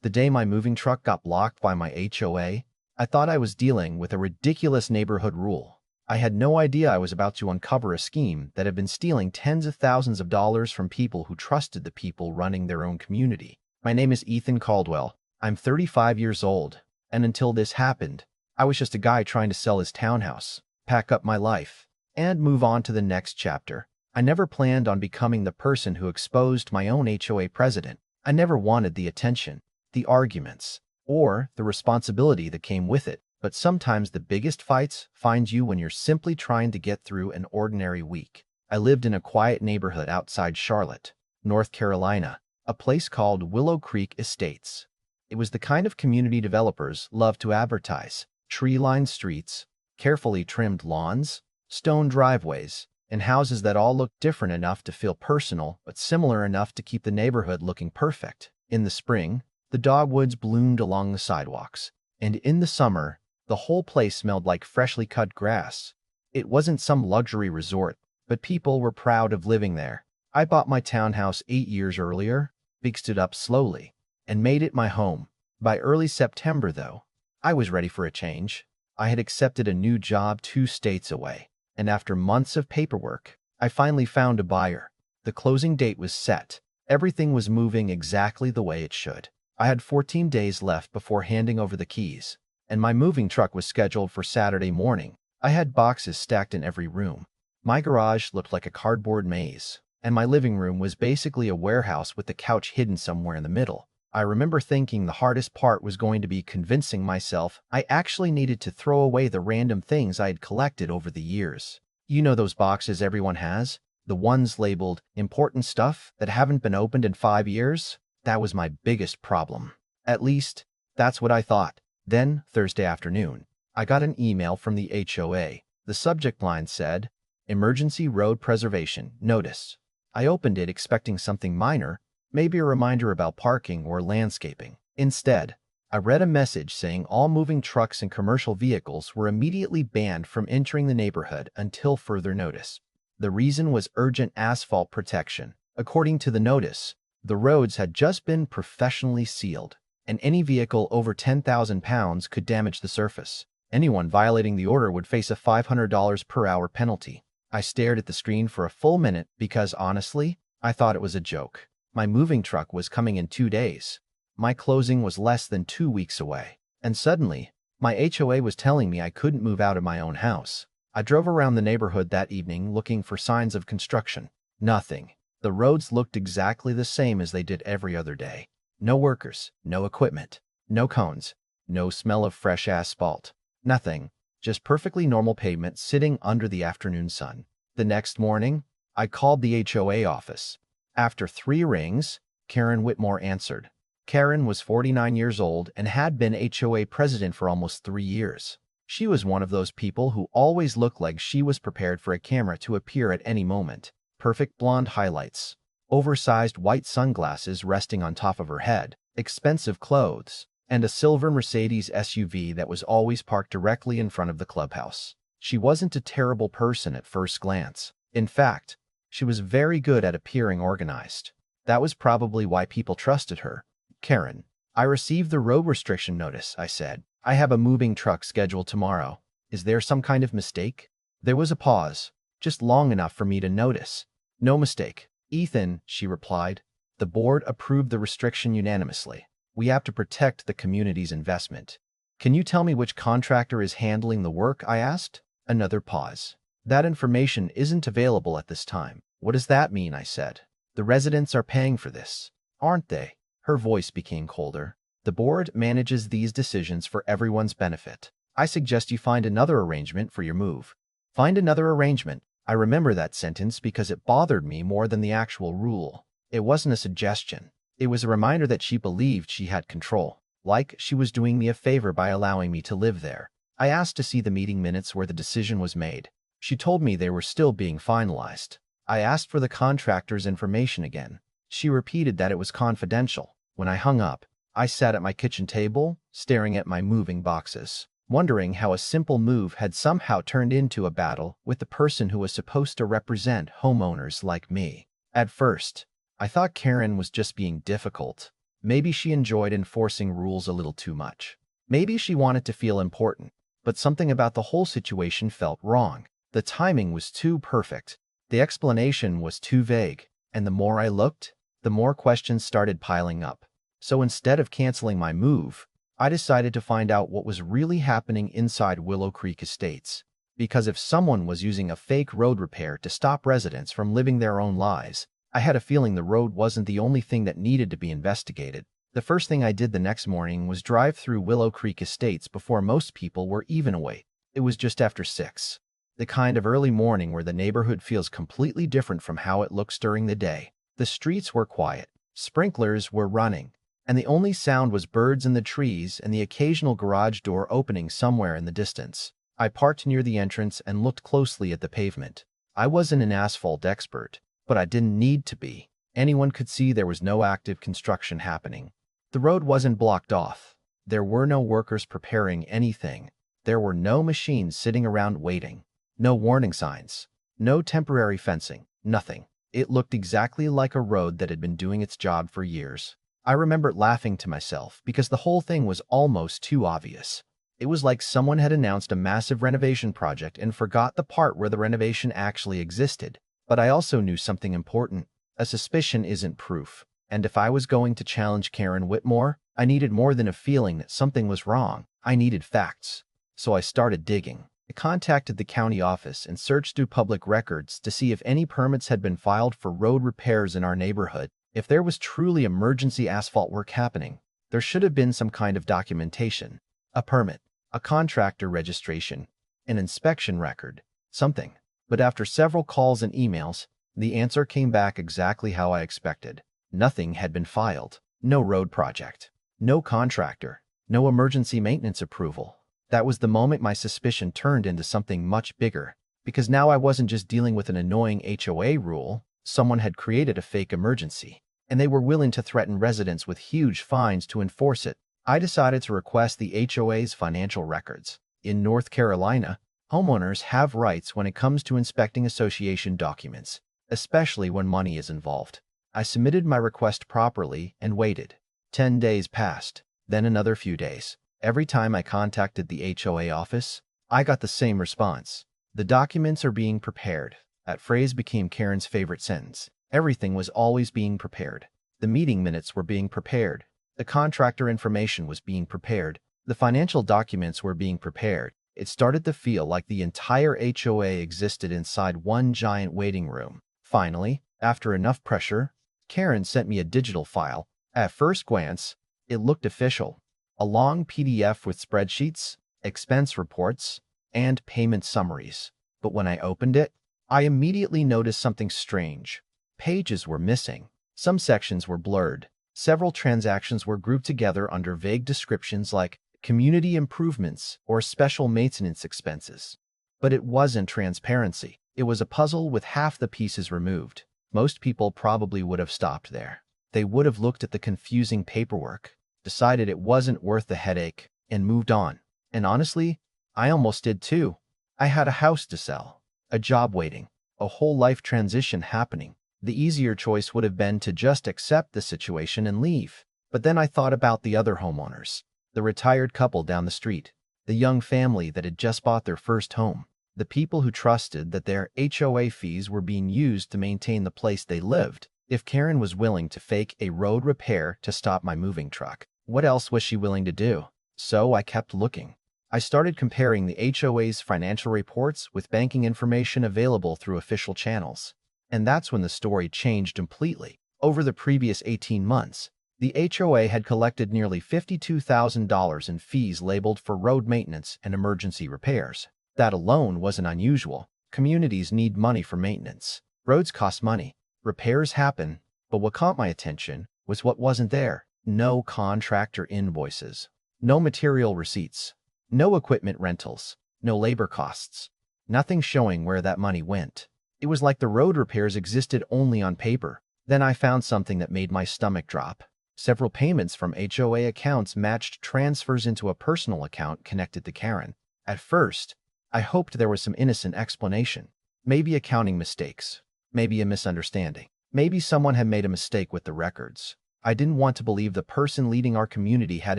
The day my moving truck got blocked by my HOA, I thought I was dealing with a ridiculous neighborhood rule. I had no idea I was about to uncover a scheme that had been stealing tens of thousands of dollars from people who trusted the people running their own community. My name is Ethan Caldwell. I'm 35 years old, and until this happened, I was just a guy trying to sell his townhouse, pack up my life, and move on to the next chapter. I never planned on becoming the person who exposed my own HOA president. I never wanted the attention, the arguments, or the responsibility that came with it. But sometimes the biggest fights find you when you're simply trying to get through an ordinary week. I lived in a quiet neighborhood outside Charlotte, North Carolina, a place called Willow Creek Estates. It was the kind of community developers love to advertise: tree-lined streets, carefully trimmed lawns, stone driveways, and houses that all looked different enough to feel personal but similar enough to keep the neighborhood looking perfect. In the spring, the dogwoods bloomed along the sidewalks, and in the summer, the whole place smelled like freshly cut grass. It wasn't some luxury resort, but people were proud of living there. I bought my townhouse 8 years earlier, fixed it up slowly, and made it my home. By early September, though, I was ready for a change. I had accepted a new job 2 states away, and after months of paperwork, I finally found a buyer. The closing date was set. Everything was moving exactly the way it should. I had 14 days left before handing over the keys, and my moving truck was scheduled for Saturday morning. I had boxes stacked in every room. My garage looked like a cardboard maze, and my living room was basically a warehouse with the couch hidden somewhere in the middle. I remember thinking the hardest part was going to be convincing myself I actually needed to throw away the random things I had collected over the years. You know those boxes everyone has? The ones labeled important stuff that haven't been opened in 5 years? That was my biggest problem. At least, that's what I thought. Then, Thursday afternoon, I got an email from the HOA. The subject line said, "Emergency Road Preservation Notice." I opened it expecting something minor, maybe a reminder about parking or landscaping. Instead, I read a message saying all moving trucks and commercial vehicles were immediately banned from entering the neighborhood until further notice. The reason was urgent asphalt protection. According to the notice, the roads had just been professionally sealed, and any vehicle over 10,000 pounds could damage the surface. Anyone violating the order would face a $500 per hour penalty. I stared at the screen for a full minute because, honestly, I thought it was a joke. My moving truck was coming in 2 days. My closing was less than 2 weeks away. And suddenly, my HOA was telling me I couldn't move out of my own house. I drove around the neighborhood that evening looking for signs of construction. Nothing. The roads looked exactly the same as they did every other day. No workers, no equipment, no cones, no smell of fresh asphalt. Nothing. Just perfectly normal pavement sitting under the afternoon sun. The next morning, I called the HOA office. After 3 rings, Karen Whitmore answered. Karen was 49 years old and had been HOA president for almost 3 years. She was one of those people who always looked like she was prepared for a camera to appear at any moment. Perfect blonde highlights, oversized white sunglasses resting on top of her head, expensive clothes, and a silver Mercedes SUV that was always parked directly in front of the clubhouse. She wasn't a terrible person at first glance. In fact, she was very good at appearing organized. That was probably why people trusted her. "Karen, I received the road restriction notice," I said. "I have a moving truck scheduled tomorrow. Is there some kind of mistake?" There was a pause, just long enough for me to notice. "No mistake, Ethan," she replied. "The board approved the restriction unanimously. We have to protect the community's investment." "Can you tell me which contractor is handling the work?" I asked. Another pause. "That information isn't available at this time." "What does that mean?" I said. "The residents are paying for this, aren't they?" Her voice became colder. "The board manages these decisions for everyone's benefit. I suggest you find another arrangement for your move." Find another arrangement. I remember that sentence because it bothered me more than the actual rule. It wasn't a suggestion. It was a reminder that she believed she had control, like she was doing me a favor by allowing me to live there. I asked to see the meeting minutes where the decision was made. She told me they were still being finalized. I asked for the contractor's information again. She repeated that it was confidential. When I hung up, I sat at my kitchen table, staring at my moving boxes, wondering how a simple move had somehow turned into a battle with the person who was supposed to represent homeowners like me. At first, I thought Karen was just being difficult. Maybe she enjoyed enforcing rules a little too much. Maybe she wanted to feel important, but something about the whole situation felt wrong. The timing was too perfect. The explanation was too vague, and the more I looked, the more questions started piling up. So instead of canceling my move, I decided to find out what was really happening inside Willow Creek Estates. Because if someone was using a fake road repair to stop residents from living their own lives, I had a feeling the road wasn't the only thing that needed to be investigated. The first thing I did the next morning was drive through Willow Creek Estates before most people were even awake. It was just after 6. The kind of early morning where the neighborhood feels completely different from how it looks during the day. The streets were quiet, sprinklers were running, and the only sound was birds in the trees and the occasional garage door opening somewhere in the distance. I parked near the entrance and looked closely at the pavement. I wasn't an asphalt expert, but I didn't need to be. Anyone could see there was no active construction happening. The road wasn't blocked off. There were no workers preparing anything. There were no machines sitting around waiting. No warning signs. No temporary fencing. Nothing. It looked exactly like a road that had been doing its job for years. I remember laughing to myself because the whole thing was almost too obvious. It was like someone had announced a massive renovation project and forgot the part where the renovation actually existed. But I also knew something important. A suspicion isn't proof. And if I was going to challenge Karen Whitmore, I needed more than a feeling that something was wrong. I needed facts. So I started digging. I contacted the county office and searched through public records to see if any permits had been filed for road repairs in our neighborhood. If there was truly emergency asphalt work happening, there should have been some kind of documentation. A permit, a contractor registration, an inspection record, something. But after several calls and emails, the answer came back exactly how I expected. Nothing had been filed. No road project. No contractor. No emergency maintenance approval. That was the moment my suspicion turned into something much bigger. Because now I wasn't just dealing with an annoying HOA rule. Someone had created a fake emergency, and they were willing to threaten residents with huge fines to enforce it. I decided to request the HOA's financial records. In North Carolina, homeowners have rights when it comes to inspecting association documents, especially when money is involved. I submitted my request properly and waited. 10 days passed, then another few days. Every time I contacted the HOA office, I got the same response. The documents are being prepared. That phrase became Karen's favorite sentence. Everything was always being prepared. The meeting minutes were being prepared. The contractor information was being prepared. The financial documents were being prepared. It started to feel like the entire HOA existed inside one giant waiting room. Finally, after enough pressure, Karen sent me a digital file. At first glance, it looked official. A long PDF with spreadsheets, expense reports, and payment summaries. But when I opened it, I immediately noticed something strange. Pages were missing. Some sections were blurred. Several transactions were grouped together under vague descriptions like community improvements or special maintenance expenses. But it wasn't transparency. It was a puzzle with half the pieces removed. Most people probably would have stopped there. They would have looked at the confusing paperwork, decided it wasn't worth the headache, and moved on. And honestly, I almost did too. I had a house to sell, a job waiting, a whole life transition happening. The easier choice would have been to just accept the situation and leave. But then I thought about the other homeowners, the retired couple down the street, the young family that had just bought their first home, the people who trusted that their HOA fees were being used to maintain the place they lived. If Karen was willing to fake a road repair to stop my moving truck, what else was she willing to do? So I kept looking. I started comparing the HOA's financial reports with banking information available through official channels. And that's when the story changed completely. Over the previous 18 months, the HOA had collected nearly $52,000 in fees labeled for road maintenance and emergency repairs. That alone wasn't unusual. Communities need money for maintenance. Roads cost money. Repairs happen. But what caught my attention was what wasn't there. No contractor invoices. No material receipts. No equipment rentals. No labor costs. Nothing showing where that money went. It was like the road repairs existed only on paper. Then I found something that made my stomach drop. Several payments from HOA accounts matched transfers into a personal account connected to Karen. At first, I hoped there was some innocent explanation. Maybe accounting mistakes. Maybe a misunderstanding. Maybe someone had made a mistake with the records. I didn't want to believe the person leading our community had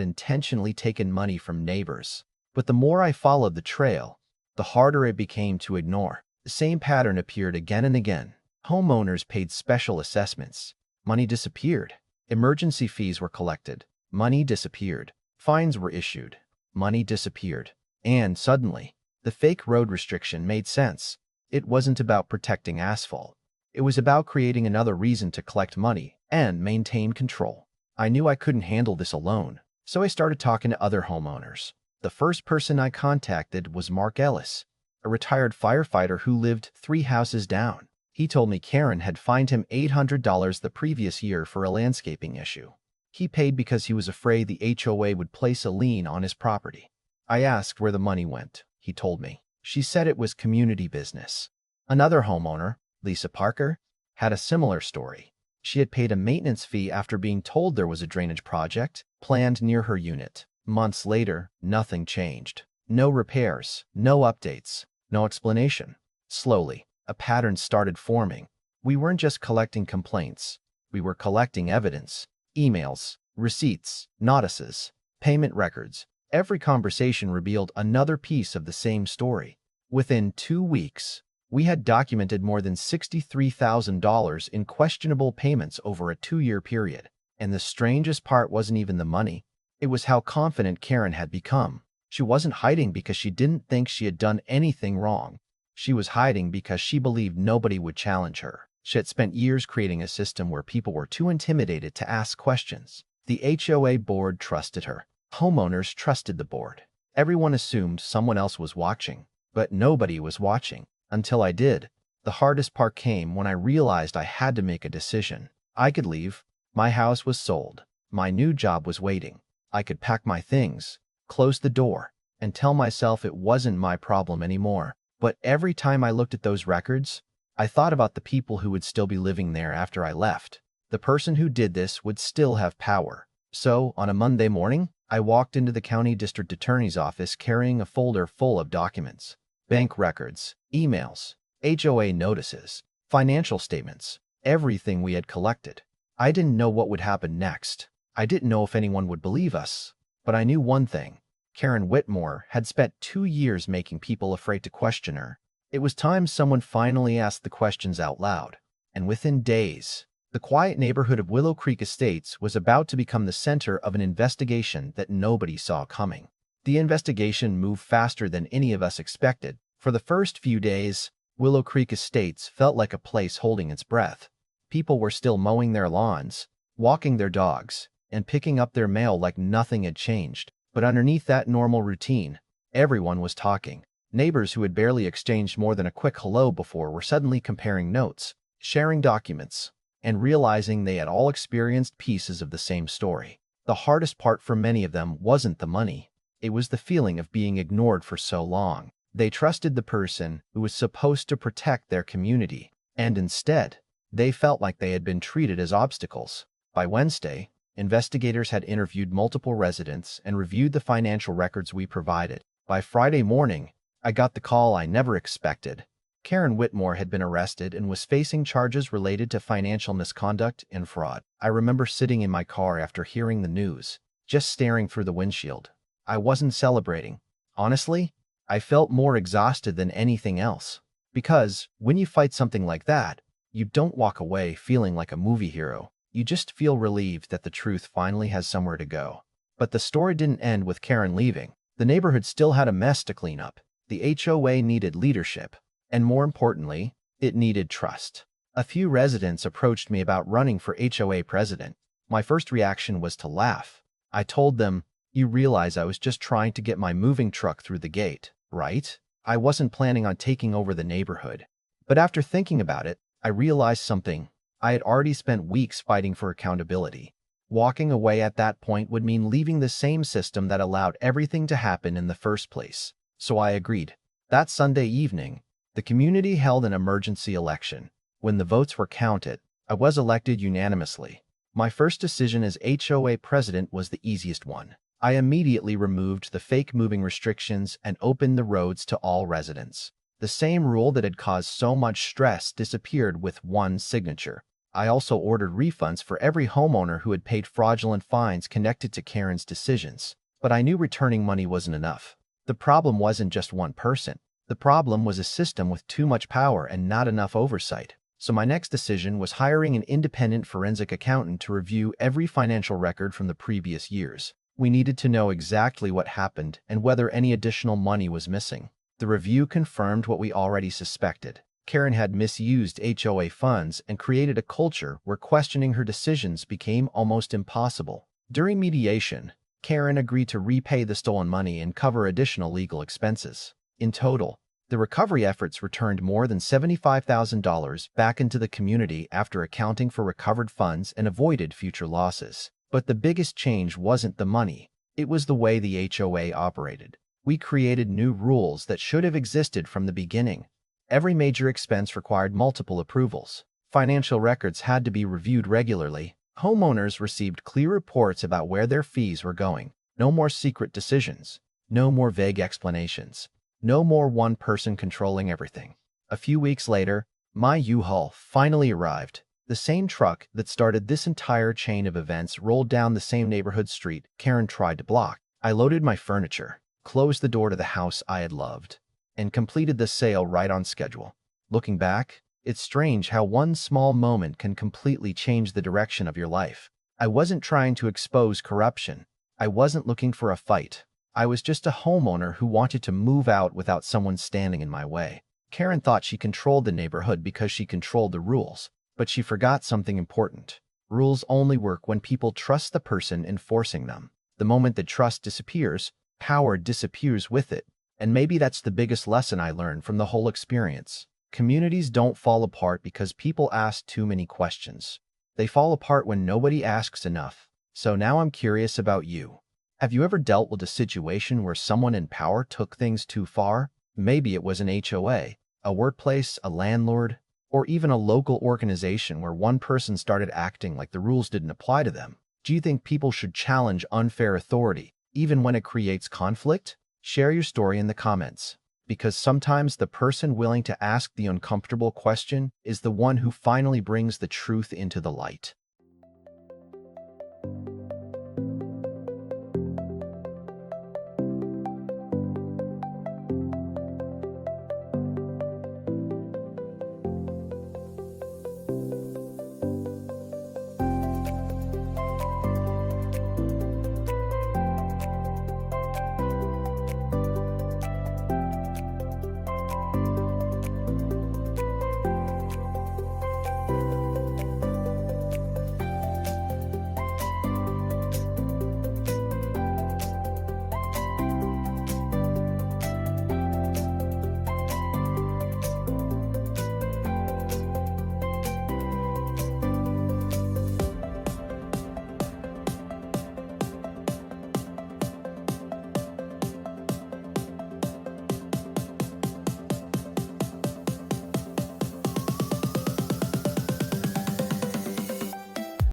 intentionally taken money from neighbors. But the more I followed the trail, the harder it became to ignore. The same pattern appeared again and again. Homeowners paid special assessments. Money disappeared. Emergency fees were collected. Money disappeared. Fines were issued. Money disappeared. And suddenly, the fake road restriction made sense. It wasn't about protecting asphalt. It was about creating another reason to collect money and maintain control. I knew I couldn't handle this alone, so I started talking to other homeowners. The first person I contacted was Mark Ellis, a retired firefighter who lived 3 houses down. He told me Karen had fined him $800 the previous year for a landscaping issue. He paid because he was afraid the HOA would place a lien on his property. I asked where the money went. He told me. She said it was community business. Another homeowner, Lisa Parker, had a similar story. She had paid a maintenance fee after being told there was a drainage project planned near her unit. Months later, nothing changed. No repairs, no updates, no explanation. Slowly, a pattern started forming. We weren't just collecting complaints. We were collecting evidence. Emails, receipts, notices, payment records. Every conversation revealed another piece of the same story. Within 2 weeks, we had documented more than $63,000 in questionable payments over a 2-year period. And the strangest part wasn't even the money. It was how confident Karen had become. She wasn't hiding because she didn't think she had done anything wrong. She was hiding because she believed nobody would challenge her. She had spent years creating a system where people were too intimidated to ask questions. The HOA board trusted her. Homeowners trusted the board. Everyone assumed someone else was watching, but nobody was watching. Until I did. The hardest part came when I realized I had to make a decision. I could leave. My house was sold. My new job was waiting. I could pack my things, close the door, and tell myself it wasn't my problem anymore. But every time I looked at those records, I thought about the people who would still be living there after I left. The person who did this would still have power. So, on a Monday morning, I walked into the county district attorney's office carrying a folder full of documents. Bank records, emails, HOA notices, financial statements, everything we had collected. I didn't know what would happen next. I didn't know if anyone would believe us. But I knew one thing. Karen Whitmore had spent 2 years making people afraid to question her. It was time someone finally asked the questions out loud. And within days, the quiet neighborhood of Willow Creek Estates was about to become the center of an investigation that nobody saw coming. The investigation moved faster than any of us expected. For the first few days, Willow Creek Estates felt like a place holding its breath. People were still mowing their lawns, walking their dogs, and picking up their mail like nothing had changed. But underneath that normal routine, everyone was talking. Neighbors who had barely exchanged more than a quick hello before were suddenly comparing notes, sharing documents, and realizing they had all experienced pieces of the same story. The hardest part for many of them wasn't the money. It was the feeling of being ignored for so long. They trusted the person who was supposed to protect their community, and instead, they felt like they had been treated as obstacles. By Wednesday, investigators had interviewed multiple residents and reviewed the financial records we provided. By Friday morning, I got the call I never expected. Karen Whitmore had been arrested and was facing charges related to financial misconduct and fraud. I remember sitting in my car after hearing the news, just staring through the windshield. I wasn't celebrating. Honestly, I felt more exhausted than anything else. Because when you fight something like that, you don't walk away feeling like a movie hero. You just feel relieved that the truth finally has somewhere to go. But the story didn't end with Karen leaving. The neighborhood still had a mess to clean up. The HOA needed leadership, and more importantly, it needed trust. A few residents approached me about running for HOA president. My first reaction was to laugh. I told them, "You realize I was just trying to get my moving truck through the gate, right? I wasn't planning on taking over the neighborhood." But after thinking about it, I realized something. I had already spent weeks fighting for accountability. Walking away at that point would mean leaving the same system that allowed everything to happen in the first place. So I agreed. That Sunday evening, the community held an emergency election. When the votes were counted, I was elected unanimously. My first decision as HOA president was the easiest one. I immediately removed the fake moving restrictions and opened the roads to all residents. The same rule that had caused so much stress disappeared with one signature. I also ordered refunds for every homeowner who had paid fraudulent fines connected to Karen's decisions. But I knew returning money wasn't enough. The problem wasn't just one person. The problem was a system with too much power and not enough oversight. So my next decision was hiring an independent forensic accountant to review every financial record from the previous years. We needed to know exactly what happened and whether any additional money was missing. The review confirmed what we already suspected. Karen had misused HOA funds and created a culture where questioning her decisions became almost impossible. During mediation, Karen agreed to repay the stolen money and cover additional legal expenses. In total, the recovery efforts returned more than $75,000 back into the community after accounting for recovered funds and avoided future losses. But the biggest change wasn't the money. It was the way the HOA operated. We created new rules that should have existed from the beginning. Every major expense required multiple approvals. Financial records had to be reviewed regularly. Homeowners received clear reports about where their fees were going. No more secret decisions. No more vague explanations. No more one person controlling everything. A few weeks later, my U-Haul finally arrived. The same truck that started this entire chain of events rolled down the same neighborhood street Karen tried to block. I loaded my furniture, closed the door to the house I had loved, and completed the sale right on schedule. Looking back, it's strange how one small moment can completely change the direction of your life. I wasn't trying to expose corruption. I wasn't looking for a fight. I was just a homeowner who wanted to move out without someone standing in my way. Karen thought she controlled the neighborhood because she controlled the rules, but she forgot something important. Rules only work when people trust the person enforcing them. The moment that trust disappears, power disappears with it. And maybe that's the biggest lesson I learned from the whole experience. Communities don't fall apart because people ask too many questions. They fall apart when nobody asks enough. So now I'm curious about you. Have you ever dealt with a situation where someone in power took things too far? Maybe it was an HOA, a workplace, a landlord, or even a local organization where one person started acting like the rules didn't apply to them. Do you think people should challenge unfair authority, even when it creates conflict? Share your story in the comments, because sometimes the person willing to ask the uncomfortable question is the one who finally brings the truth into the light.